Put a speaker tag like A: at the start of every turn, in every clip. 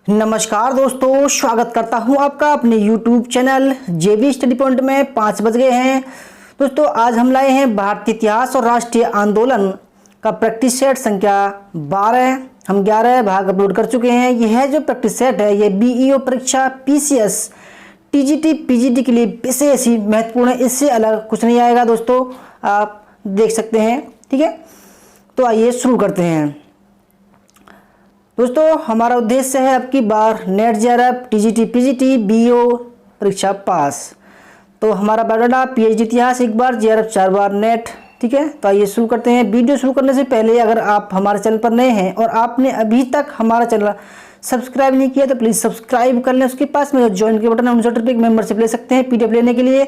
A: नमस्कार दोस्तों, स्वागत करता हूं आपका अपने YouTube channel JB study point में। 5 बज गए हैं दोस्तों। आज हम लाए हैं भारतीय इतिहास और राष्ट्रीय आंदोलन का प्रैक्टिस सेट संख्या 12। हम 11 भाग अपलोड कर चुके हैं। यह जो प्रैक्टिस सेट है ये BEO परीक्षा PCS TGT PGT के लिए विशेष ही महत्वपूर्ण है। इससे अलग कुछ नहीं आएगा दोस्तों, आप देख सकते हैं। ठीक है, तो आइए शुरू करते हैं दोस्तों। हमारा उद्देश्य है अब की बार net JRF TGT PGT BEO परीक्षा पास। तो हमारा बायोडाटा PhD इतिहास 1 बार, JRF 4 बार, नेट। ठीक है, तो आइए शुरू करते हैं। वीडियो शुरू करने से पहले अगर आप हमारे चैनल पर नए हैं और आपने अभी तक हमारा चैनल सब्सक्राइब नहीं किया तो प्लीज़ सब्सक्राइब कर लें। उसके पास में जो ज्वाइन के बटन है उनसे एक मेंबरशिप ले सकते हैं PDF लेने के लिए,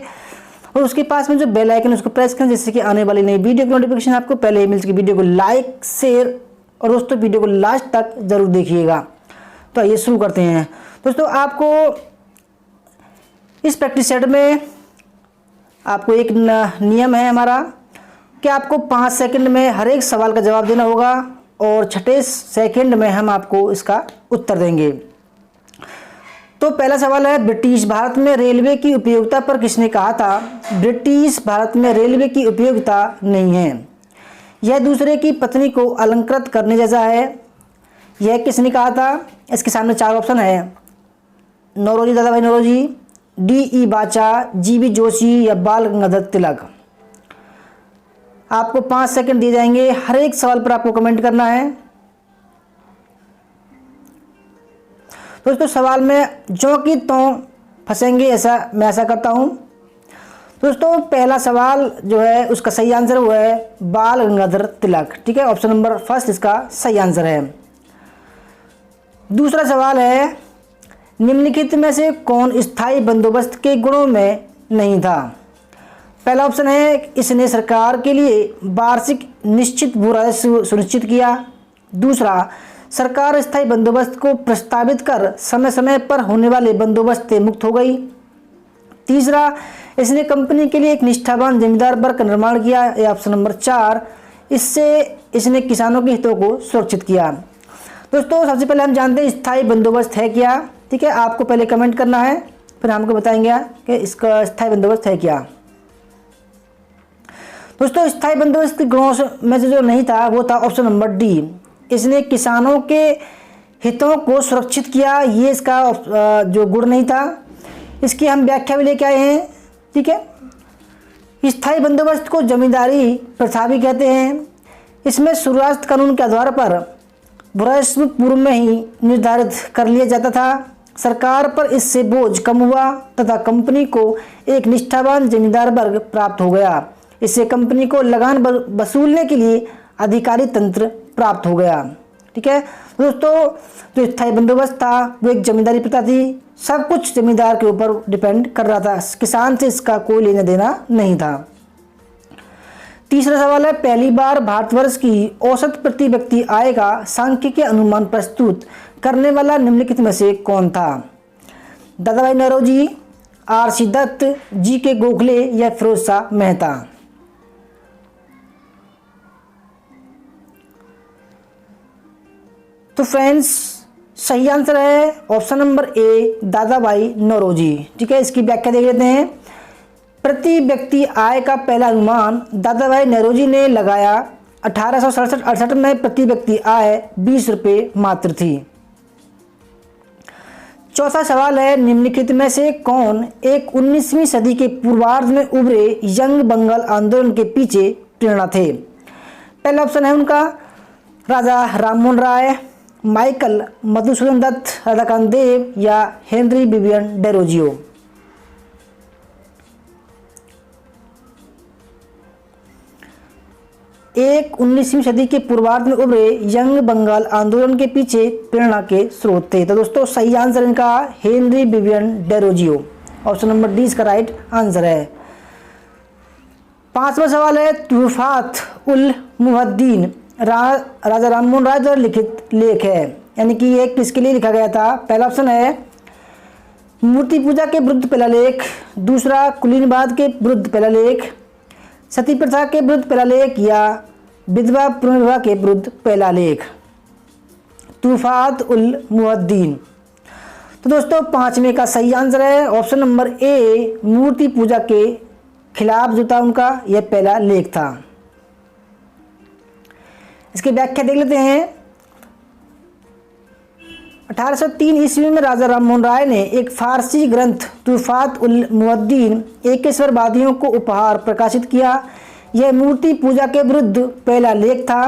A: और उसके पास में जो बेल आइकन उसको प्रेस करें जिससे कि आने वाली नई वीडियो की नोटिफिकेशन आपको पहले ही मिल सके। वीडियो को लाइक शेयर और दोस्तों वीडियो को लास्ट तक जरूर देखिएगा। तो आइए शुरू करते हैं दोस्तों। आपको इस प्रैक्टिस सेट में आपको एक नियम है हमारा कि आपको 5 सेकंड में हर एक सवाल का जवाब देना होगा और 6 सेकंड में हम आपको इसका उत्तर देंगे। तो पहला सवाल है, ब्रिटिश भारत में रेलवे की उपयोगिता पर किसने कहा था? ब्रिटिश भारत में रेलवे की उपयोगिता नहीं है। यह दूसरे की पत्नी को अलंकृत करने जैसा है। यह किसने कहा था? इसके सामने 4 ऑप्शन है, नौरोजी, दादाभाई नौरोजी, DE बाचा, GB जोशी या बाल गंगाधर तिलक। आपको 5 सेकंड दिए जाएंगे। हर एक सवाल पर आपको कमेंट करना है दोस्तों। सवाल में जो कि तो फंसेंगे ऐसा मैं ऐसा करता हूं दोस्तों। पहला सवाल जो है उसका सही आंसर वो है बाल गंगाधर तिलक। ठीक है, ऑप्शन नंबर फर्स्ट इसका सही आंसर है। दूसरा सवाल है, निम्नलिखित में से कौन स्थायी बंदोबस्त के गुणों में नहीं था? पहला ऑप्शन है, इसने सरकार के लिए वार्षिक निश्चित भू राजस्व सुनिश्चित किया। दूसरा, सरकार स्थायी बंदोबस्त को प्रस्तावित कर समय समय पर होने वाले बंदोबस्त से मुक्त हो गई। तीसरा, इसने कंपनी के लिए एक निष्ठावान जमींदार वर्ग का निर्माण किया। या ऑप्शन नंबर 4, इससे इसने किसानों के हितों को सुरक्षित किया। दोस्तों सबसे पहले हम जानते हैं स्थायी बंदोबस्त है क्या। ठीक है, आपको पहले कमेंट करना है फिर हमको बताएंगे कि इसका स्थायी बंदोबस्त है क्या। दोस्तों स्थायी बंदोबस्त के गुणों में से जो नहीं था वो था ऑप्शन नंबर D, इसने किसानों के हितों को सुरक्षित किया। ये इसका जो गुण नहीं था। इसकी हम व्याख्या भी लेके आए हैं। ठीक है, स्थायी बंदोबस्त को जमींदारी प्रथा भी कहते हैं। इसमें सूर्यास्त कानून के आधार पर भूराजस्व पूर्व में ही निर्धारित कर लिया जाता था। सरकार पर इससे बोझ कम हुआ तथा कंपनी को एक निष्ठावान जमींदार वर्ग प्राप्त हो गया। इससे कंपनी को लगान वसूलने के लिए अधिकारी तंत्र प्राप्त हो गया। ठीक है दोस्तों, जो स्थायी बंदोबस्त था वो एक जमींदारी प्रथा थी। सब कुछ जमींदार के ऊपर डिपेंड कर रहा था, किसान से इसका कोई लेना देना नहीं था। तीसरा सवाल है, पहली बार भारतवर्ष की औसत प्रति व्यक्ति आय का सांख्यिकीय अनुमान प्रस्तुत करने वाला निम्नलिखित में से कौन था? दादाभाई नौरोजी, RC दत्त, GK गोखले या फिरोज शाह मेहता। तो फ्रेंड्स सही आंसर है option number A, Dadabhai Naoroji. ठीक है, इसकी व्याख्या देख लेते हैं। प्रति व्यक्ति आय का पहला अनुमान दादाभाई नौरोजी ने लगाया। 1867-68 में प्रति व्यक्ति आय 20 रुपये मात्र थी। चौथा सवाल है, निम्नलिखित में से कौन एक 19वीं सदी के पूर्वार्ध में उभरे यंग बंगाल आंदोलन के पीछे प्रेरणा थे? पहला ऑप्शन है उनका राजा राममोहन राय, माइकल मधुसूदन दत्त, राधाकांत देव या हेनरी विवियन डेरोजियो। एक 19वीं सदी के पूर्वार्ध में उभरे यंग बंगाल आंदोलन के पीछे प्रेरणा के स्रोत थे। तो दोस्तों सही आंसर इनका Henry Vivian Derozio. Option number D इसका राइट आंसर है। 5वां सवाल है, तुफात उल मुहद्दीन राजा राममोहन राय द्वारा लिखित लेख है, यानी कि ये किसके लिए लिखा गया था? पहला ऑप्शन है मूर्ति पूजा के विरुद्ध पहला लेख। दूसरा कुलीनवाद के विरुद्ध पहला लेख, सती प्रथा के विरुद्ध पहला लेख या विधवा पुनर्विवाह के विरुद्ध पहला लेख। तुफात उल मुहद्दीन। तो दोस्तों 5वें का सही आंसर है ऑप्शन नंबर ए, मूर्ति पूजा के खिलाफ जो था उनका यह पहला लेख था। इसकी व्याख्या देख लेते हैं। 1803 ईस्वी में राजा राममोहन राय ने एक फारसी ग्रंथ तुफात उल मुवद्दीन एकेश्वरवादियों को उपहार प्रकाशित किया। यह मूर्ति पूजा के विरुद्ध पहला लेख था।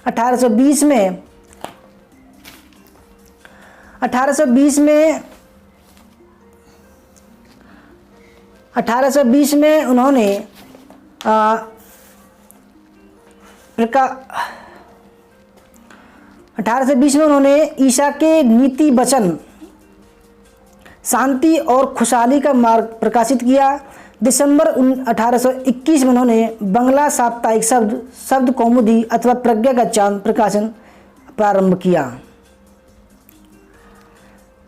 A: 1820 में उन्होंने 1820 में उन्होंने ईसा के नीति वचन शांति और खुशहाली का मार्ग प्रकाशित किया। दिसंबर 1821 में उन्होंने बंगला साप्ताहिक शब्द कौमुदी अथवा प्रज्ञा का चांद प्रकाशन प्रारंभ किया।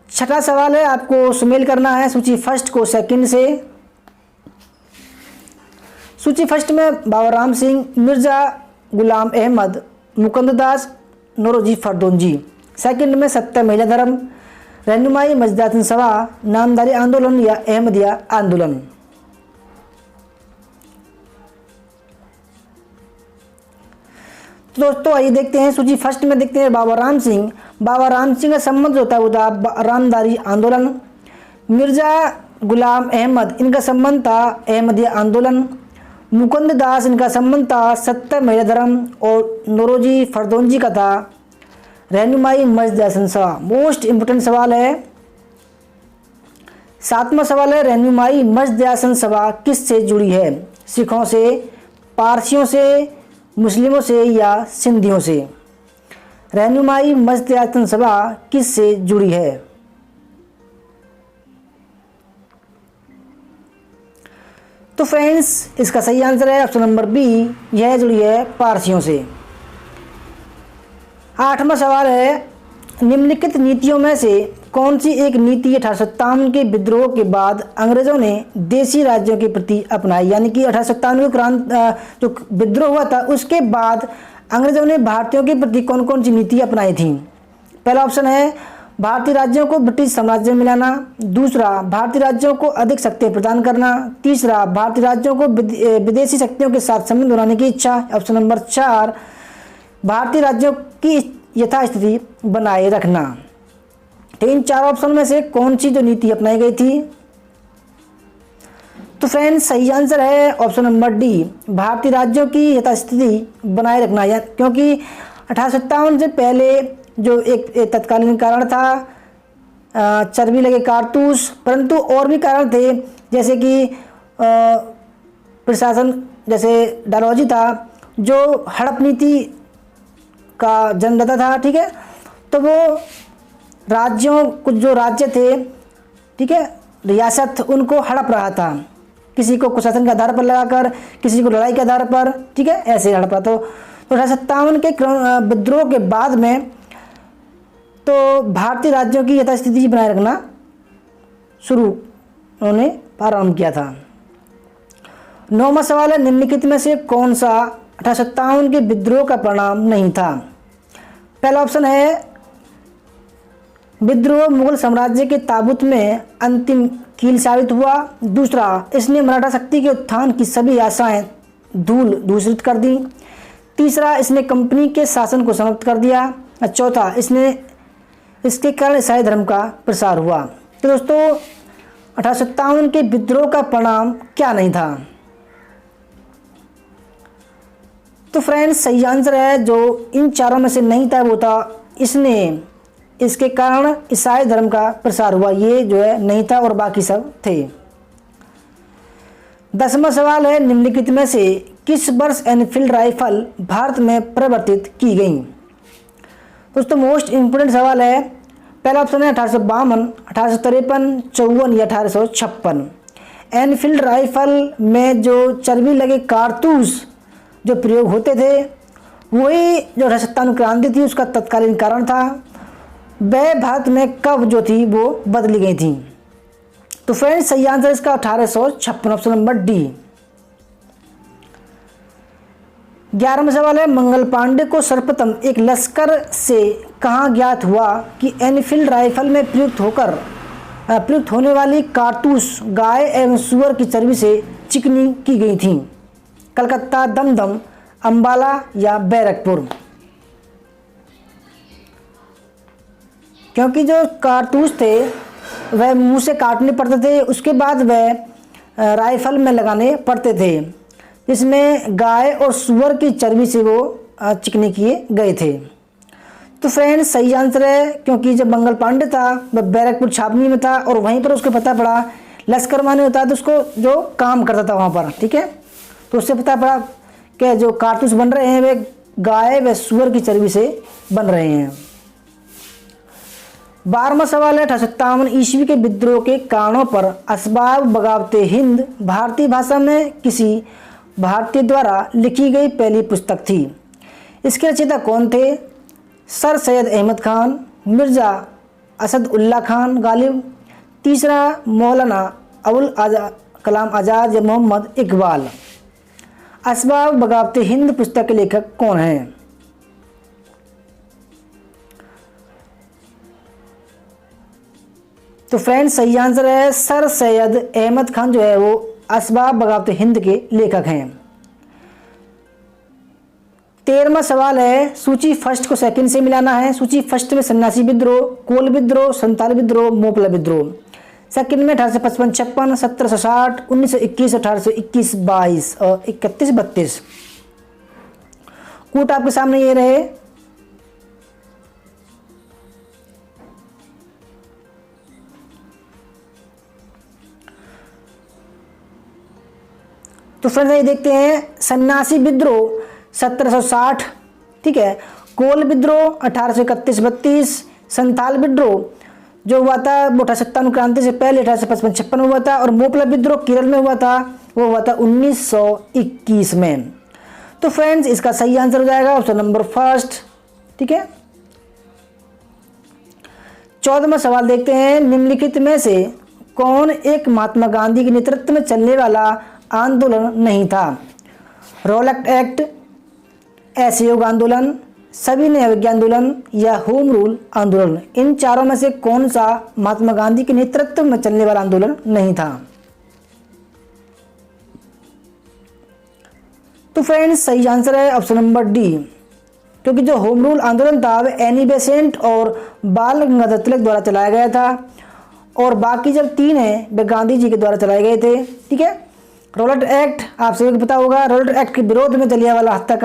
A: छठा सवाल है, आपको सुमेल करना है सूची फर्स्ट को सेकंड से। सूची फर्स्ट में बाबा राम सिंह, मिर्जा गुलाम अहमद, मुकुंददास, नौरोजी फरदोंजी। सेकंड में सत्य महिला धर्म, रहनुमाई मजदातन सभा, नामधारी आंदोलन या अहमदिया आंदोलन। तो दोस्तों आइए देखते हैं सूची फर्स्ट में देखते हैं बाबा राम सिंह। बाबा राम सिंह का संबंध होता है वो था रामदारी आंदोलन। मिर्जा गुलाम अहमद, इनका संबंध था अहमदिया आंदोलन। मुकुंद दास, इनका संबंध था सत्य महिला धर्म। और नौरोजी फरदोंजी का था रहनुमाई मजदातन सभा। मोस्ट इंपोर्टेंट सवाल है। 7वां सवाल है, रहनुमाई मजदातन सभा किससे जुड़ी है? सिखों से, पारसियों से, मुस्लिमों से या सिंधियों से? रहनुमाई मजदातन सभा किससे जुड़ी है? तो फ्रेंड्स इसका सही आंसर है ऑप्शन नंबर बी, यह जुड़ी है पारसियों से। 8वां सवाल है, निम्नलिखित नीतियों में से कौन सी एक नीति 1857 के विद्रोह के बाद अंग्रेजों ने देशी राज्यों के प्रति अपनाई? यानी कि 1857 क्रांति जो विद्रोह हुआ था उसके बाद अंग्रेजों ने भारतीयों के प्रति कौन कौन सी नीति अपनाई थी? पहला ऑप्शन है भारतीय राज्यों को ब्रिटिश साम्राज्य में मिलाना। दूसरा, भारतीय राज्यों को अधिक शक्तियां प्रदान करना। तीसरा, भारतीय राज्यों को विदेशी शक्तियों के साथ संबंध बनाने की इच्छा। ऑप्शन नंबर 4, भारतीय राज्यों की यथास्थिति बनाए रखना। तो इन 4 ऑप्शन में से कौन सी जो नीति अपनाई गई थी? तो फ्रेंड्स सही आंसर है ऑप्शन नंबर डी, भारतीय राज्यों की यथास्थिति बनाए रखना। क्योंकि 1857 से पहले जो एक तत्कालीन कारण था चर्बी लगे कारतूस, परंतु और भी कारण थे जैसे कि प्रशासन, जैसे डालहौजी था जो हड़प नीति का जन्मदाता था। ठीक है, तो वो राज्यों, कुछ जो राज्य थे, ठीक है, रियासत, उनको हड़प रहा था, किसी को कुशासन के आधार पर लगाकर, किसी को लड़ाई के आधार पर, ठीक है, ऐसे हड़प रहा। तो 1857 के विद्रोह के बाद में तो भारतीय राज्यों की यथास्थिति बनाए रखना शुरू उन्होंने प्रारंभ किया था। 9वां सवाल है, निम्नलिखित में से कौन सा 1857 के विद्रोह का परिणाम नहीं था? पहला ऑप्शन है विद्रोह मुगल साम्राज्य के ताबूत में अंतिम कील साबित हुआ। दूसरा, इसने मराठा शक्ति के उत्थान की सभी आशाएं धूल दूषित कर दी। तीसरा, इसने कंपनी के शासन को समाप्त कर दिया। चौथा, इसके कारण ईसाई धर्म का प्रसार हुआ। तो दोस्तों 1857 के विद्रोह का परिणाम क्या नहीं था? तो फ्रेंड्स सही आंसर है जो इन 4 में से नहीं था वो था इसके कारण ईसाई धर्म का प्रसार हुआ, ये जो है नहीं था और बाकी सब थे। 10वां सवाल है, निम्नलिखित में से किस वर्ष एनफील्ड राइफल भारत में प्रवर्तित की गई? दोस्तों मोस्ट इंपोर्टेंट सवाल है। पहला ऑप्शन है 1852, 1853, 54 या 1856। एनफील्ड राइफल में जो चर्बी लगे कारतूस जो प्रयोग होते थे वही जो 1857 क्रांति थी उसका तत्कालीन कारण था। वह भारत में कब जो थी वो बदली गई थी? तो फ्रेंड्स सही आंसर इसका 1856, ऑप्शन नंबर डी। 11वां सवाल है, मंगल पांडे को सर्वप्रथम एक लश्कर से कहाँ ज्ञात हुआ कि एनफील्ड राइफल में प्रयुक्त होकर प्रयुक्त होने वाली कारतूस गाय एवं सूअर की चर्बी से चिकनी की गई थी? कलकत्ता, दमदम, अंबाला या बैरकपुर? क्योंकि जो कारतूस थे वह मुंह से काटने पड़ते थे, उसके बाद वह राइफल में लगाने पड़ते थे, जिसमें गाय और सूअर की चर्बी से वो चिकनी किए गए थे। तो फ्रेंड्स सही आंसर है, क्योंकि जब मंगल पांडे था वह बैरकपुर छावनी में था और वहीं पर उसको पता पड़ा, लश्कर माने होता है तो उसको जो काम करता था वहाँ पर, ठीक है, तो उससे पता पड़ा कि जो कारतूस बन रहे हैं वे गाय व सूअर की चर्बी से बन रहे हैं। 12वां सवाल है, 1857 ईस्वी के विद्रोह के कारणों पर असबाब बगावते हिंद भारतीय भाषा में किसी भारतीय द्वारा लिखी गई पहली पुस्तक थी? इसके रचयिता कौन थे? सर सैयद अहमद खान, मिर्ज़ा असद उल्ला खान गालिब, तीसरा मौलाना अबुल कलाम आज़ाद या मोहम्मद इकबाल। असबाब बगावते हिंद पुस्तक के लेखक कौन हैं? तो फ्रेंड्स सही आंसर है सर सैयद अहमद खान जो है वो असबाब बगावते हिंद के लेखक हैं। 13वां सवाल है, सूची फर्स्ट को सेकंड से मिलाना है। सूची फर्स्ट में सन्यासी विद्रोह, कोल विद्रोह, संताल विद्रोह, मोपला विद्रोह। सेकंड में 1855-56, 1760, 1921, 1821-22 और 31-32। कूट आपके सामने ये रहे। तो फ्रेंड्स ये देखते हैं, सन्यासी विद्रोह 1760, ठीक है, कोल विद्रोह 1831-32, संथाल विद्रोह जो हुआ था वो 1857 क्रांति से पहले 1855-56 में हुआ था, और मोपला विद्रोह केरल में हुआ था, वो हुआ था 1921 में। तो फ्रेंड्स इसका सही आंसर हो जाएगा ऑप्शन नंबर फर्स्ट, ठीक है। 14वां सवाल देखते हैं, निम्नलिखित में से कौन एक महात्मा गांधी के नेतृत्व में चलने वाला आंदोलन नहीं था? रॉलेट एक्ट, असहयोग आंदोलन, सविनय अवज्ञा आंदोलन या होम रूल आंदोलन। इन चारों में से कौन सा महात्मा गांधी के नेतृत्व में चलने वाला आंदोलन नहीं था? तो फ्रेंड्स सही आंसर है ऑप्शन नंबर डी, क्योंकि जो होम रूल आंदोलन था वह एनी बेसेंट और बाल गंगाधर तिलक द्वारा चलाया गया था, और बाकी जब तीन हैं वे गांधी जी के द्वारा चलाए गए थे, ठीक है। रॉलेट एक्ट आप सभी को पता होगा, रॉलेट एक्ट के विरोध में जलियांवाला हत्या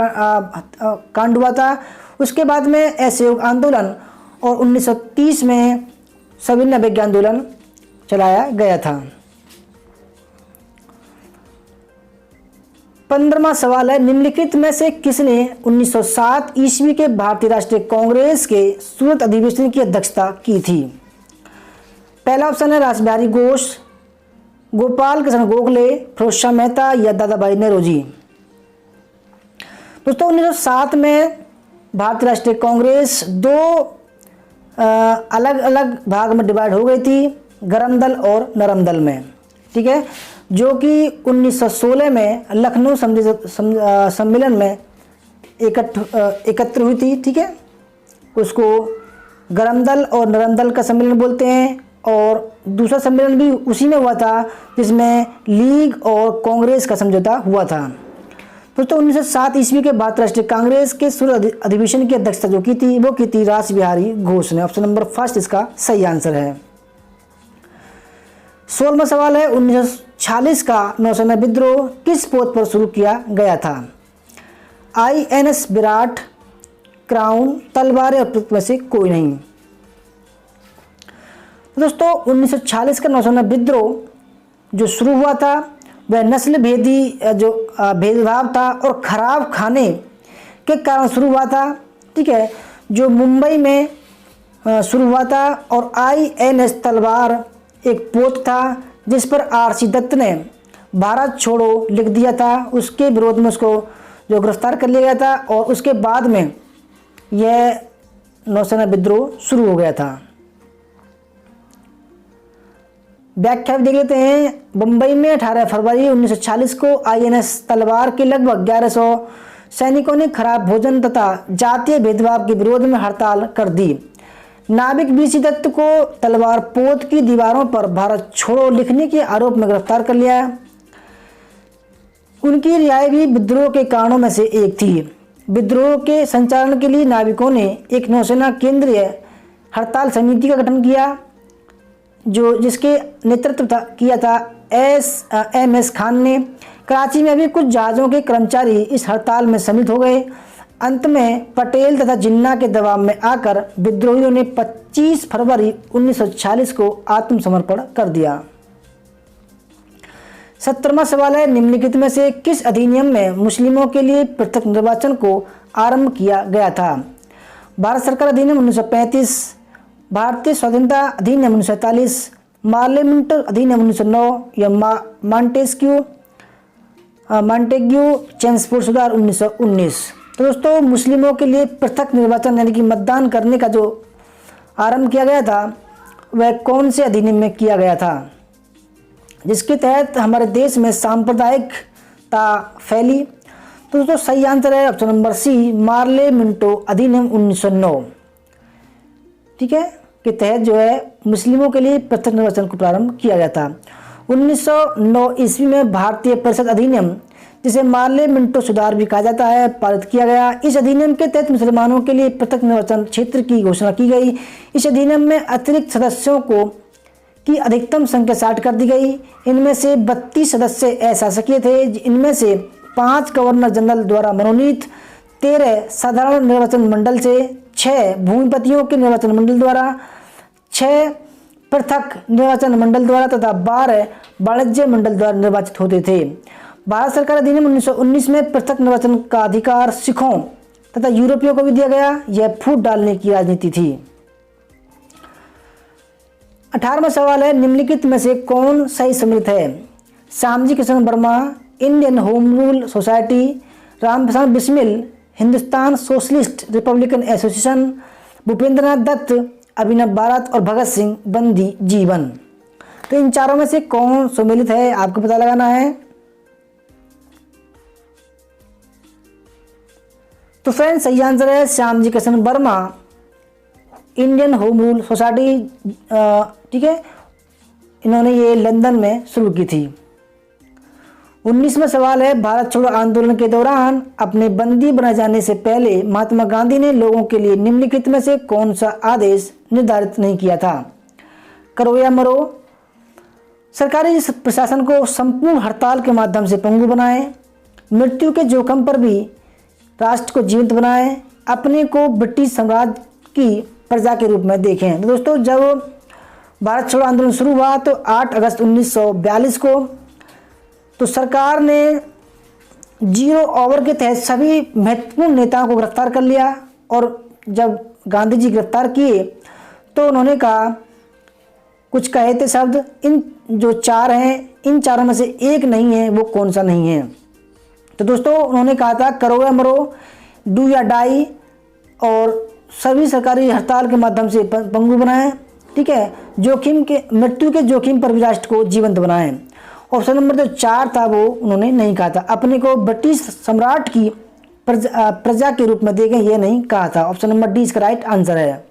A: कांड हुआ था। उसके बाद में असहयोग आंदोलन और 1930 में सविनय अवज्ञा आंदोलन चलाया गया था। 15वां सवाल है, निम्नलिखित में से किसने 1907 ईस्वी के भारतीय राष्ट्रीय कांग्रेस के सूरत अधिवेशन की अध्यक्षता की थी? पहला ऑप्शन है रासबिहारी घोष, गोपाल कृष्ण गोखले, फिरोज शाह मेहता या दादा भाई नौरोजी। दोस्तों 1907 में भारतीय राष्ट्रीय कांग्रेस दो अलग अलग भाग में डिवाइड हो गई थी, गरम दल और नरम दल में, ठीक है, जो कि 1916 में लखनऊ सम्मेलन में एकत्र हुई थी, ठीक है। उसको गरम दल और नरम दल का सम्मेलन बोलते हैं, और दूसरा सम्मेलन भी उसी में हुआ था जिसमें लीग और कांग्रेस का समझौता हुआ था। दोस्तों 1907 ईस्वी के भारतीय राष्ट्रीय कांग्रेस के सूरत अधिवेशन की अध्यक्षता जो की थी वो की थी रासबिहारी घोष ने। ऑप्शन नंबर फर्स्ट इसका सही आंसर है। 16वां सवाल है, 1946 का नौसेना विद्रोह किस पोत पर शुरू किया गया था? INS विराट, क्राउन, तलवार या उपयुक्त में से कोई नहीं। दोस्तों 1946 का नौसेना विद्रोह जो शुरू हुआ था वह नस्ल भेदी जो भेदभाव था और खराब खाने के कारण शुरू हुआ था, ठीक है, जो मुंबई में शुरू हुआ था। और INS तलवार एक पोत था जिस पर RC दत्त ने भारत छोड़ो लिख दिया था, उसके विरोध में उसको जो गिरफ्तार कर लिया गया था, और उसके बाद में यह नौसेना विद्रोह शुरू हो गया था। व्याख्या देख लेते हैं। बम्बई में 18 फरवरी 1946 को INS तलवार के लगभग 1100 सैनिकों ने खराब भोजन तथा जातीय भेदभाव के विरोध में हड़ताल कर दी। नाविक बीसी दत्त को तलवार पोत की दीवारों पर भारत छोड़ो लिखने के आरोप में गिरफ्तार कर लिया। उनकी रिहाई भी विद्रोह के कारणों में से एक थी। विद्रोह के संचालन के लिए नाविकों ने एक नौसेना केंद्रीय हड़ताल समिति का गठन किया, जिसके नेतृत्व किया था एम.एस. खान ने। कराची में भी कुछ जहाज़ों के कर्मचारी इस हड़ताल में सम्मिलित हो गए। अंत में पटेल तथा जिन्ना के दबाव में आकर विद्रोहियों ने 25 फरवरी 1946 को आत्मसमर्पण कर दिया। 17वां सवाल है, निम्नलिखित में से किस अधिनियम में मुस्लिमों के लिए पृथक निर्वाचन को आरंभ किया गया था? भारत सरकार अधिनियम 1935, भारतीय स्वाधीनता अधिनियम 1947, पार्लियामेंट अधिनियम 1909 या मॉन्टेग्यू चेम्सफोर्ड सुधार 1919। तो दोस्तों, मुस्लिमों के लिए पृथक निर्वाचन यानी कि मतदान करने का जो आरंभ किया गया था वह कौन से अधिनियम में किया गया था, जिसके तहत हमारे देश में सांप्रदायिकता फैली? तो दोस्तों सही आंसर है option number C, Morley Minto अधिनियम 1909, ठीक है, के तहत जो है मुस्लिमों के लिए पृथक निर्वाचन को प्रारंभ किया गया था। 1909 ईस्वी में भारतीय परिषद अधिनियम, जिसे मार्ले मिंटो सुधार भी कहा जाता है, पारित किया गया। इस अधिनियम के तहत मुसलमानों के लिए पृथक निर्वाचन क्षेत्र की घोषणा की गई। इस अधिनियम में अतिरिक्त सदस्यों की अधिकतम संख्या 60 कर दी गई। इनमें से 32 सदस्य अशासकीय थे, इनमें से 5 गवर्नर जनरल द्वारा मनोनीत, 13 साधारण निर्वाचन मंडल से, 6 भूमिपतियों के निर्वाचन मंडल द्वारा, 6 पृथक निर्वाचन मंडल द्वारा तथा 12 वाणिज्य मंडल द्वारा निर्वाचित होते थे। भारत सरकार अधिनियम 1919 में पृथक निर्वाचन का अधिकार सिखों तथा यूरोपियों को भी दिया गया। यह फूट डालने की राजनीति थी। 18वां सवाल है, निम्नलिखित में से कौन सही सम्मिलित है? Shyamji Krishna Varma, Indian home rule society, Ramprasad Bismil, Hindustan socialist republican association, Bhupendra Nath Dutt, Abhinav Bharat और भगत सिंह बंदी जीवन। तो इन चारों में से कौन सम्मिलित है आपको पता लगाना है। तो फ्रेंड्स सही आंसर है Shyamji Krishna Varma, Indian home rule society, ठीक है, इन्होंने ये लंदन में शुरू की थी। 19वां सवाल है, भारत छोड़ो आंदोलन के दौरान अपने बंदी बनाए जाने से पहले महात्मा गांधी ने लोगों के लिए निम्नलिखित में से कौन सा आदेश निर्धारित नहीं किया था? करो या मरो, सरकारी प्रशासन को संपूर्ण हड़ताल के माध्यम से पंगु बनाए, मृत्यु के जोखिम पर भी राष्ट्र को जीवित बनाए, अपने को ब्रिटिश साम्राज्य की प्रजा के रूप में देखें। तो दोस्तों, जब भारत छोड़ो आंदोलन शुरू हुआ तो 8 अगस्त 1942 को तो सरकार ने 0 ओवर के तहत सभी महत्वपूर्ण नेताओं को गिरफ्तार कर लिया। और जब गांधी जी गिरफ्तार किए तो उन्होंने कहा, कुछ कहे थे शब्द, इन जो 4 हैं इन चारों में से एक नहीं है, वो कौन सा नहीं है? तो दोस्तों उन्होंने कहा था करो या मरो, डू या डाई, और सभी सरकारी हड़ताल के माध्यम से पंगु बनाएं, ठीक है, मृत्यु के जोखिम पर भी राष्ट्र को जीवंत बनाएं। ऑप्शन नंबर जो 4 था वो उन्होंने नहीं कहा था, अपने को ब्रिटिश सम्राट की प्रजा के रूप में देखें, ये नहीं कहा था। ऑप्शन नंबर डी इसका राइट आंसर है।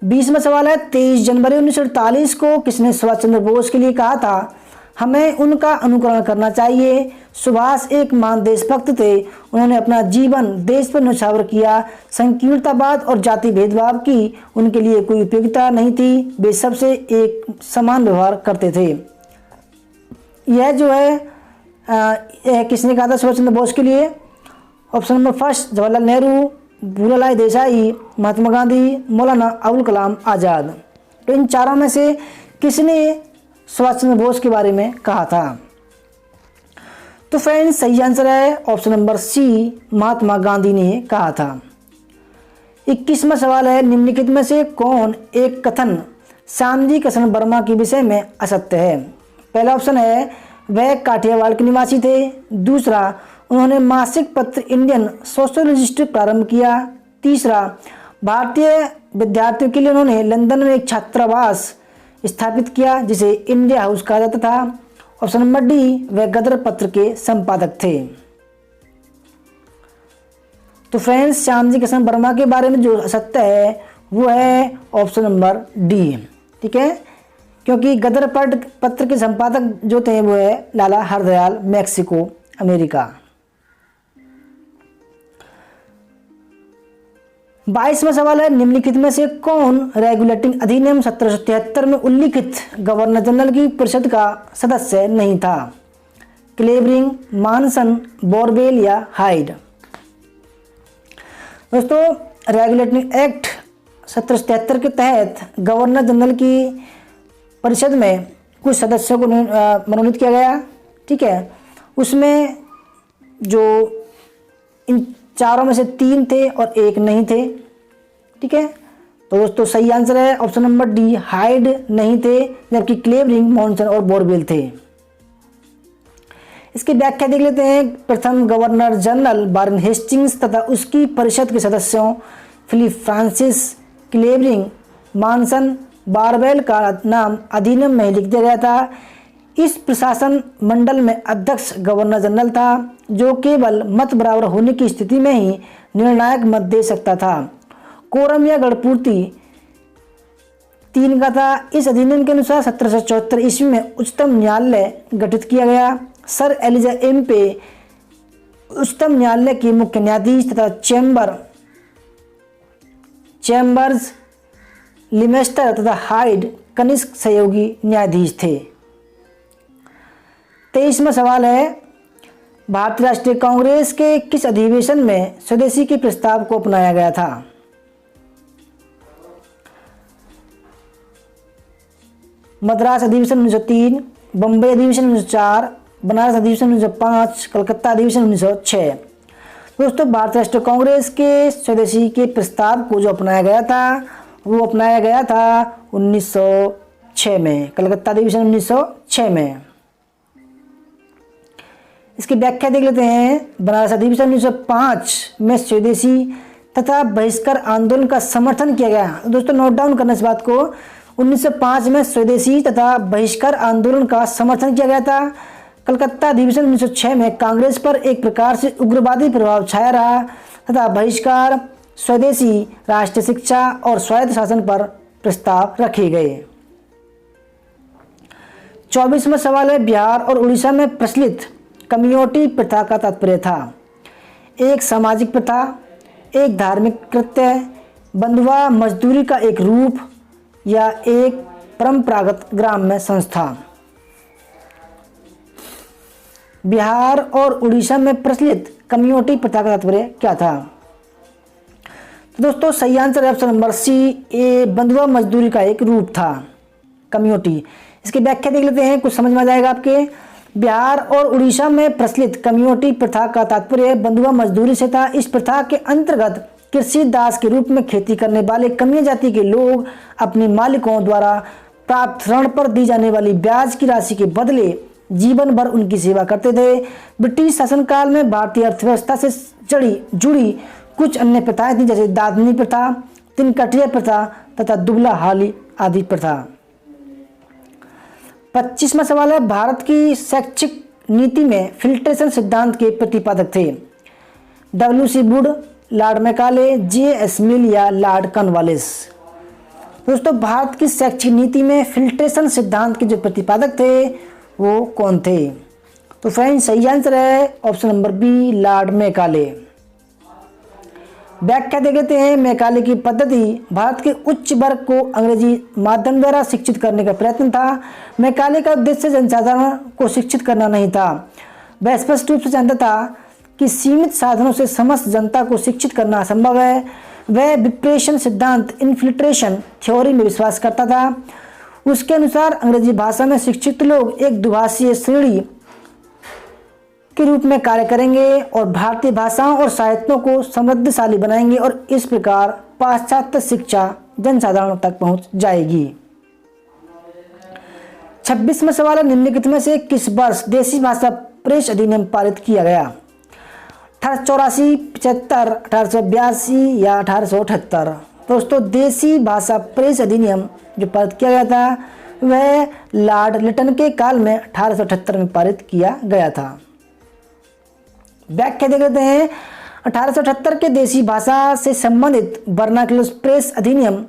A: 20वां सवाल है, 23 जनवरी 1948 को किसने सुभाष चंद्र बोस के लिए कहा था, हमें उनका अनुकरण करना चाहिए? सुभाष एक महान देशभक्त थे। उन्होंने अपना जीवन देश पर न्यौछावर किया। संकीर्णतावाद और जाति भेदभाव की उनके लिए कोई उपयोगिता नहीं थी। वे सबसे एक समान व्यवहार करते थे। यह जो है किसने कहा था सुभाष चंद्र बोस के लिए? Option number first Jawaharlal Nehru, Bhulabhai Desai, Mahatma Gandhi, Maulana Abul Kalam Azad. तो इन चारों में से किसने सुभाष चंद्र बोस के बारे में कहा था? तो फ्रेंड्स सही आंसर है ऑप्शन नंबर सी, महात्मा गांधी ने कहा था। 21वां सवाल है, निम्नलिखित में से कौन एक कथन श्यामजी कृष्ण वर्मा के विषय में असत्य है? पहला ऑप्शन है वह काठियावाड़ के निवासी थे। दूसरा, उन्होंने मासिक पत्र इंडियन सोशलिस्ट प्रारंभ किया। तीसरा, भारतीय विद्यार्थियों के लिए उन्होंने लंदन में एक छात्रावास स्थापित किया जिसे इंडिया हाउस कहा जाता था। ऑप्शन नंबर डी, वह गदर पत्र के संपादक थे। तो फ्रेंड्स श्यामजी कृष्ण वर्मा के बारे में जो असत्य है वो है ऑप्शन नंबर डी। ठीक है, क्योंकि गदर पत्र के संपादक जो थे वो है लाला हरदयाल, मैक्सिको, अमेरिका। 22वां सवाल है, निम्नलिखित में से कौन रेगुलेटिंग अधिनियम 1773 में उल्लिखित गवर्नर जनरल की परिषद का सदस्य नहीं था? क्लेवरिंग, मानसन, बोरवेल या हाइड? दोस्तों, रेगुलेटिंग एक्ट 1773 के तहत गवर्नर जनरल की परिषद में कुछ सदस्यों को मनोनीत किया गया। ठीक है, उसमें जो इन चारों में से 3 थे और 1 नहीं थे। ठीक है, तो दोस्तों सही आंसर है ऑप्शन नंबर डी, हाइड नहीं थे, जबकि क्लेवरिंग, मॉनसन और बोरवेल थे। इसकी व्याख्या देख लेते हैं। प्रथम गवर्नर जनरल वारेन हेस्टिंग्स तथा उसकी परिषद के सदस्यों फिलिप फ्रांसिस, क्लेवरिंग, मानसन, बोरवेल का नाम अधिनियम में लिख दिया गया था। इस प्रशासन मंडल में अध्यक्ष गवर्नर जनरल था, जो केवल मत बराबर होने की स्थिति में ही निर्णायक मत दे सकता था। कोरम या गणपूर्ति 3 का था। इस अधिनियम के अनुसार 1774 ईस्वी में उच्चतम न्यायालय गठित किया गया। सर एलिजा एम्पे उच्चतम न्यायालय के मुख्य न्यायाधीश तथा चैम्बर्स, लिमेस्टर तथा हाइड कनिष्ठ सहयोगी न्यायाधीश थे। 23वां सवाल है, भारतीय राष्ट्रीय कांग्रेस के किस अधिवेशन में स्वदेशी के प्रस्ताव को अपनाया गया था? मद्रास अधिवेशन 1903, बम्बई अधिवेशन 1904, बनारस अधिवेशन 1905, कलकत्ता अधिवेशन 1906। दोस्तों, भारतीय राष्ट्रीय कांग्रेस के स्वदेशी के प्रस्ताव को जो अपनाया गया था वो अपनाया गया था 1906 में, कलकत्ता अधिवेशन 1906 में। इसकी व्याख्या देख लेते हैं। बनारस अधिवेशन 1905 में स्वदेशी तथा बहिष्कार आंदोलन का समर्थन किया गया। दोस्तों नोट डाउन करना इस बात को, 1905 में स्वदेशी तथा बहिष्कार आंदोलन का समर्थन किया गया था। कलकत्ता अधिवेशन 1906 में कांग्रेस पर एक प्रकार से उग्रवादी प्रभाव छाया रहा तथा बहिष्कार, स्वदेशी, राष्ट्रीय शिक्षा और स्वायत्त शासन पर प्रस्ताव रखे गए। 24वां सवाल है, बिहार और उड़ीसा में प्रचलित कम्युनिटी प्रथा का तात्पर्य था? एक सामाजिक प्रथा, एक धार्मिक कृत्य, बंधुआ मजदूरी का एक रूप या एक परंपरागत ग्राम्य संस्था? बिहार और उड़ीसा में प्रचलित कम्युनिटी प्रथा का तात्पर्य क्या था? तो दोस्तों सही आंसर है ऑप्शन नंबर सी, ए, बंधुआ मजदूरी का एक रूप था कम्युनिटी। इसकी व्याख्या देख लेते हैं, कुछ समझ में आ जाएगा आपके। बिहार और उड़ीसा में प्रचलित कम्युनिटी प्रथा का तात्पर्य बंधुआ मजदूरी से था। इस प्रथा के अंतर्गत कृषि दास के रूप में खेती करने वाले कन्या जाति के लोग अपने मालिकों द्वारा प्राप्त ऋण पर दी जाने वाली ब्याज की राशि के बदले जीवन भर उनकी सेवा करते थे। ब्रिटिश शासनकाल में भारतीय अर्थव्यवस्था से जुड़ी कुछ अन्य प्रथाएं थी, जैसे दादनी प्रथा, तिनकटिया प्रथा तथा दुबला हाली आदि प्रथा। 25वां सवाल है, भारत की शैक्षिक नीति में फिल्ट्रेशन सिद्धांत के प्रतिपादक थे? W.C. Would, Lord Macaulay, J.S. Mill या लॉर्ड कॉर्नवालिस? दोस्तों भारत की शैक्षिक नीति में फिल्ट्रेशन सिद्धांत के जो प्रतिपादक थे वो कौन थे? तो फ्रेंड्स सही आंसर है option number B, Lord Macaulay. व्याख्या दे देते हैं। मैकाले की पद्धति भारत के उच्च वर्ग को अंग्रेजी माध्यम द्वारा शिक्षित करने का प्रयत्न था। मैकाले का उद्देश्य जनसाधारण को शिक्षित करना नहीं था, वह स्पष्ट रूप से जानता था कि सीमित साधनों से समस्त जनता को शिक्षित करना असंभव है। वह विप्रेशन सिद्धांत, इन्फिल्ट्रेशन थ्योरी में विश्वास करता था। उसके अनुसार अंग्रेजी भाषा में शिक्षित लोग एक दुभाषीय श्रेणी के रूप में कार्य करेंगे और भारतीय भाषाओं और साहित्यों को समृद्धशाली बनाएंगे और इस प्रकार पाश्चात्य शिक्षा जनसाधारण तक पहुंच जाएगी। 26वां सवाल है, निम्नलिखित में से किस वर्ष देशी भाषा प्रेस अधिनियम पारित किया गया? 1884, 75, 1882 या 1878? दोस्तों देशी भाषा प्रेस अधिनियम जो पारित किया गया था वह लॉर्ड लिटन के काल में 1878 में पारित किया गया था। व्याख्या देख लेते हैं। 1878 के देसी भाषा से संबंधित वर्नाक्युलर प्रेस अधिनियम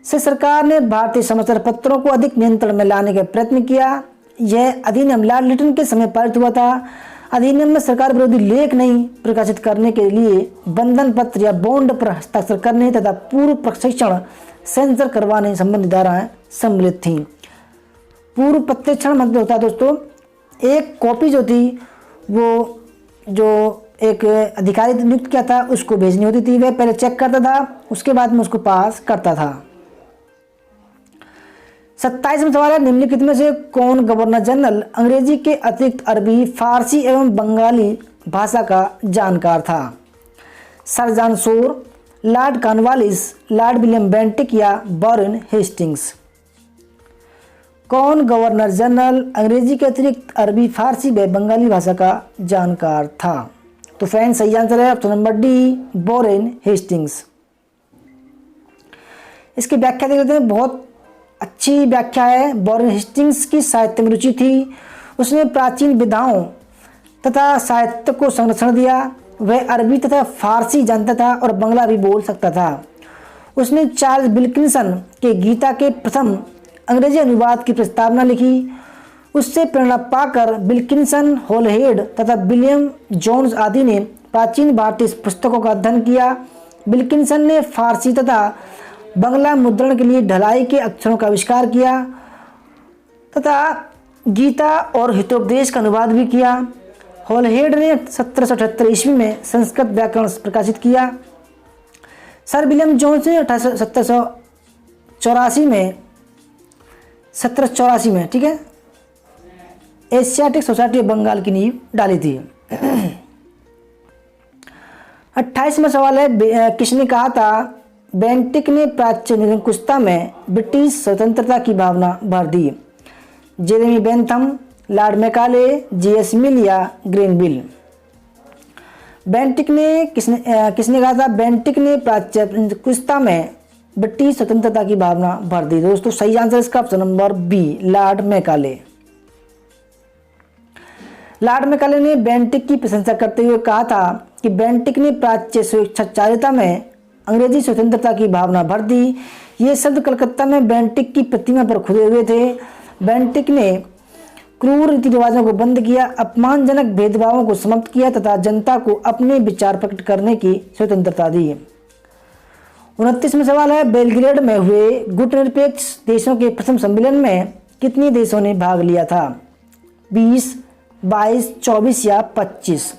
A: से सरकार ने भारतीय समाचार पत्रों को अधिक नियंत्रण में लाने का प्रयत्न किया। यह अधिनियम लॉर्ड लिटन के समय पारित हुआ था। अधिनियम में सरकार विरोधी लेख नहीं प्रकाशित करने के लिए बंधन पत्र या बॉन्ड पर हस्ताक्षर करने तथा पूर्व प्रशिक्षण सेंसर करवाने संबंधी धाराएं सम्मिलित थीं। पूर्व प्रशिक्षण मतलब होता है दोस्तों, एक कॉपी जो थी वो जो एक अधिकारी नियुक्त किया था उसको भेजनी होती थी, वह पहले चेक करता था, उसके बाद में उसको पास करता था। 27वां सवाल है, निम्नलिखित में से कौन गवर्नर जनरल अंग्रेजी के अतिरिक्त अरबी, फारसी एवं बंगाली भाषा का जानकार था? Sir John Shore, Lord Cornwallis, Lord William Bentinck या वॉरेन हेस्टिंग्स? कौन गवर्नर जनरल अंग्रेजी के अतिरिक्त अरबी, फारसी व बंगाली भाषा का जानकार था? तो फ्रेंड्स सही आंसर है option number D, Warren Hastings. इसकी व्याख्या देख लेते हैं, बहुत अच्छी व्याख्या है। वॉरेन हेस्टिंग्स की साहित्य में रुचि थी। उसने प्राचीन विधाओं तथा साहित्य को संरक्षण दिया। वह अरबी तथा फारसी जानता था और बंगला भी बोल सकता था। उसने चार्ल्स विल्किंसन के गीता के प्रथम अंग्रेजी अनुवाद की प्रस्तावना लिखी। उससे प्रेरणा पाकर विल्किंसन, होलहेड तथा विलियम जोन्स आदि ने प्राचीन भारतीय पुस्तकों का अध्ययन किया। विल्किंसन ने फारसी तथा बंगला मुद्रण के लिए ढलाई के अक्षरों का आविष्कार किया तथा गीता और हितोपदेश का अनुवाद भी किया। होलहेड ने 1778 ईस्वी में संस्कृत व्याकरण प्रकाशित किया। सर विलियम जोन्स ने 1784 में ठीक है एशियाटिक सोसाइटी ऑफ बंगाल की नींव डाली थी। 28वां सवाल है, किसने कहा था बेंटिक ने प्राच्य निरंकुशता में ब्रिटिश स्वतंत्रता की भावना भर दी? Jeremy Bentham, lord Macaulay, J.S. Mill या ग्रेनविल? बेंटिक ने किसने कहा था बेंटिक ने प्राच्य निरंकुशता में ब्रिटिश स्वतंत्रता की भावना भर दी? दोस्तों सही आंसर इसका option number B, Lord Macaulay. Lord Macaulay ने बेंटिक की प्रशंसा करते हुए कहा था कि बेंटिक ने प्राच्य स्वेच्छाचारिता में अंग्रेजी स्वतंत्रता की भावना भर दी। ये शब्द कलकत्ता में बेंटिक की प्रतिमा पर खुदे हुए थे। बेंटिक ने क्रूर रीति रिवाजों को बंद किया, अपमानजनक भेदभावों को समाप्त किया तथा जनता को अपने विचार प्रकट करने की स्वतंत्रता दी। 29वां सवाल है, बेलग्रेड में हुए गुटनिरपेक्ष देशों के प्रथम सम्मेलन में कितने देशों ने भाग लिया था? 20, 22, 24 या 25?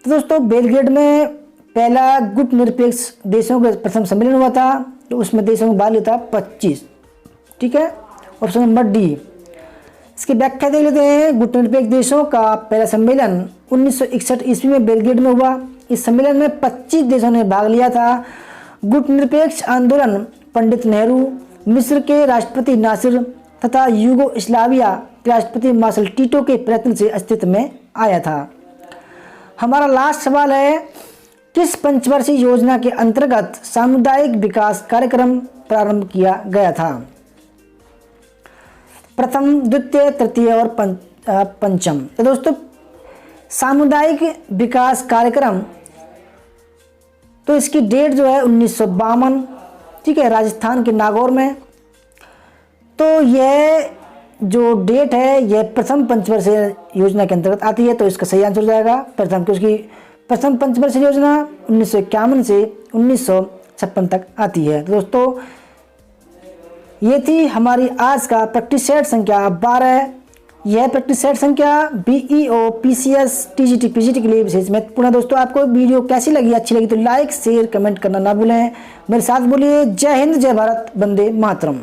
A: तो दोस्तों बेलग्रेड में पहला गुट निरपेक्ष देशों का प्रथम सम्मेलन हुआ था, तो उसमें देशों का भाग लिया था 25। ठीक है, ऑप्शन नंबर डी। इसकी व्याख्या देख लेते हैं। गुट निरपेक्ष देशों का पहला सम्मेलन 1961 ईस्वी में बेलग्रेड में हुआ। इस सम्मेलन में 25 देशों ने भाग लिया था। गुट निरपेक्ष आंदोलन पंडित नेहरू, मिस्र के राष्ट्रपति नासिर तथा यूगोस्लाविया के राष्ट्रपति मार्शल टीटो के प्रयत्न से अस्तित्व में आया था। हमारा लास्ट सवाल है, किस पंचवर्षीय योजना के अंतर्गत सामुदायिक विकास कार्यक्रम प्रारंभ किया गया था? प्रथम, द्वितीय, तृतीय और पंचम? तो दोस्तों सामुदायिक विकास कार्यक्रम, तो इसकी डेट जो है 1952, ठीक है, राजस्थान के नागौर में। तो यह जो डेट है यह प्रथम पंचवर्षीय योजना के अंतर्गत आती है, तो इसका सही आंसर हो जाएगा प्रथम, क्योंकि प्रथम पंचवर्षीय योजना 1951 से 1956 तक आती है। तो दोस्तों ये थी हमारी आज का प्रैक्टिस सेट संख्या 12। यह प्रैक्टिस सेट संख्या BEO, PCS, TGT, PGT के लिए विशेष महत्वपूर्ण है। दोस्तों आपको वीडियो कैसी लगी, अच्छी लगी तो लाइक, शेयर, कमेंट करना ना भूलें। मेरे साथ बोलिए जय हिंद, जय भारत, वंदे मातरम।